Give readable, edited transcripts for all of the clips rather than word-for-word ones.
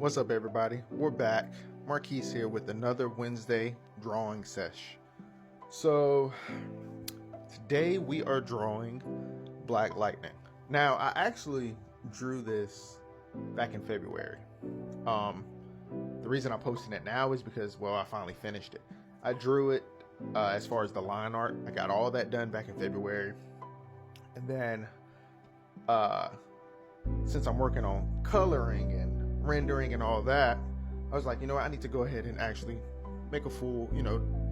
What's up, everybody? We're back. Marquise here with another Wednesday Drawing Sesh. So today we are drawing Black Lightning. Now, I actually drew this back in February. The reason I'm posting it now is because, well, I finally finished it. I drew it as far as the line art. I got all that done back in February. And then since I'm working on coloring and rendering and all that, I was like, you know what, I need to go ahead and actually make a full,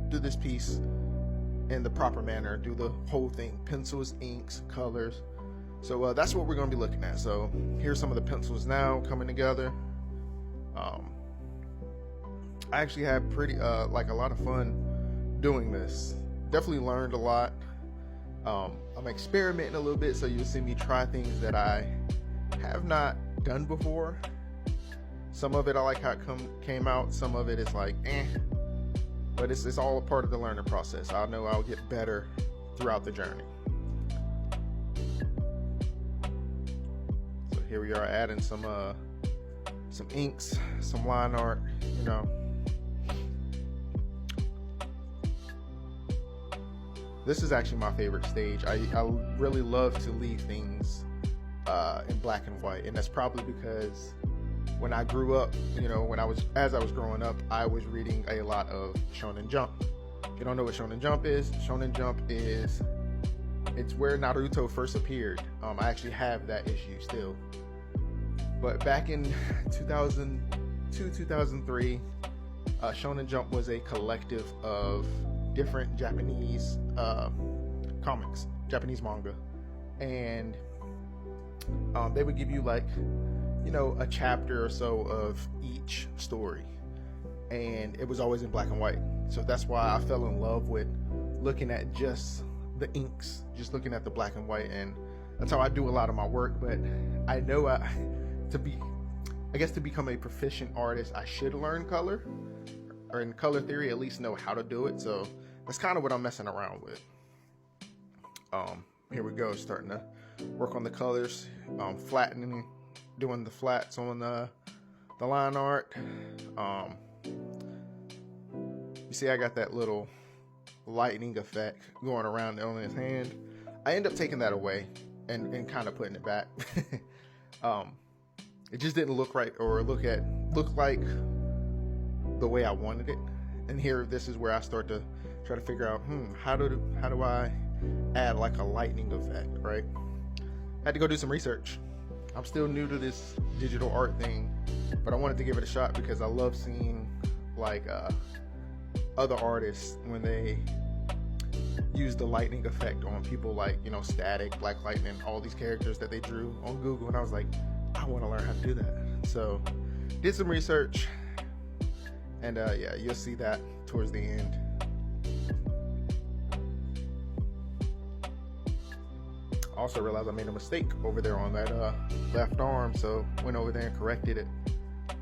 do this piece in the proper manner, do the whole thing, pencils, inks, colors. So that's what we're going to be looking at. So here's some of the pencils now coming together. I actually had a lot of fun doing this. Definitely learned a lot. I'm experimenting a little bit, so you'll see me try things that I have not done before. Some of it I like how it came out. Some of it is like, but it's all a part of the learning process. I know I'll get better throughout the journey. So here we are adding some inks, some line art, This is actually my favorite stage. I really love to leave things in black and white, and that's probably because when I grew up, as I was growing up, I was reading a lot of Shonen Jump. If you don't know what Shonen Jump is it's where Naruto first appeared. I actually have that issue still. But back in 2002, 2003, Shonen Jump was a collective of different Japanese comics, Japanese manga, and they would give you a chapter or so of each story, and it was always in black and white. So that's why I fell in love with looking at just the inks, just looking at the black and white, and that's how I do a lot of my work. But I know to become a proficient artist, I should learn color, or in color theory at least know how to do it. So that's kind of what I'm messing around with. Here we go, starting to work on the colors, flattening, doing the flats on the line art. You see I got that little lightning effect going around on his hand. I end up taking that away and kind of putting it back. It just didn't look right or look like the way I wanted it. And here, this is where I start to try to figure out, how do I add like a lightning effect, right? I had to go do some research. I'm still new to this digital art thing, but I wanted to give it a shot because I love seeing other artists when they use the lightning effect on people, like Static, Black Lightning, all these characters that they drew on Google, and I was like, I want to learn how to do that. So did some research, and yeah, you'll see that towards the end. Also realized I made a mistake over there on that left arm, so went over there and corrected it.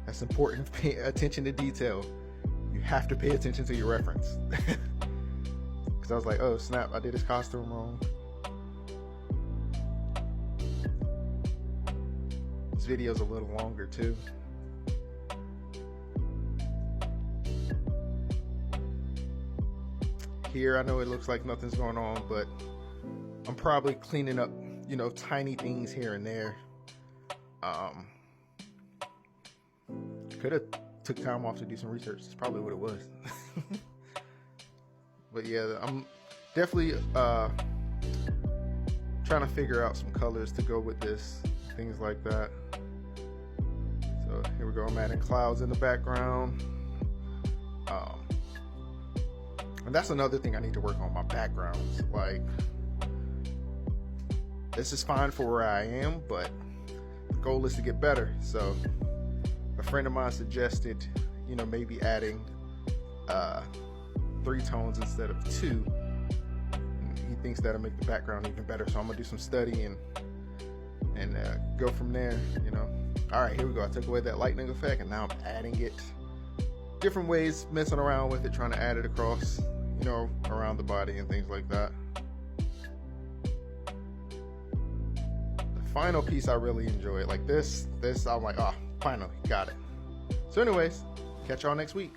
That's important to pay attention to detail. You have to pay attention to your reference. Because I was like, oh snap, I did his costume wrong. This video's a little longer too. Here I know it looks like nothing's going on, but I'm probably cleaning up, tiny things here and there. Could have took time off to do some research. That's probably what it was. But yeah, I'm definitely trying to figure out some colors to go with this, things like that. So here we go. I'm adding clouds in the background. And that's another thing I need to work on, my backgrounds. This is fine for where I am, but the goal is to get better. So a friend of mine suggested, maybe adding 3 tones instead of 2. He thinks that'll make the background even better. So I'm gonna do some studying and go from there. All right, here we go. I took away that lightning effect, and now I'm adding it different ways, messing around with it, trying to add it across, around the body and things like that. final piece I really enjoyed. Like this I'm like, oh, finally got it. So anyways, catch y'all next week.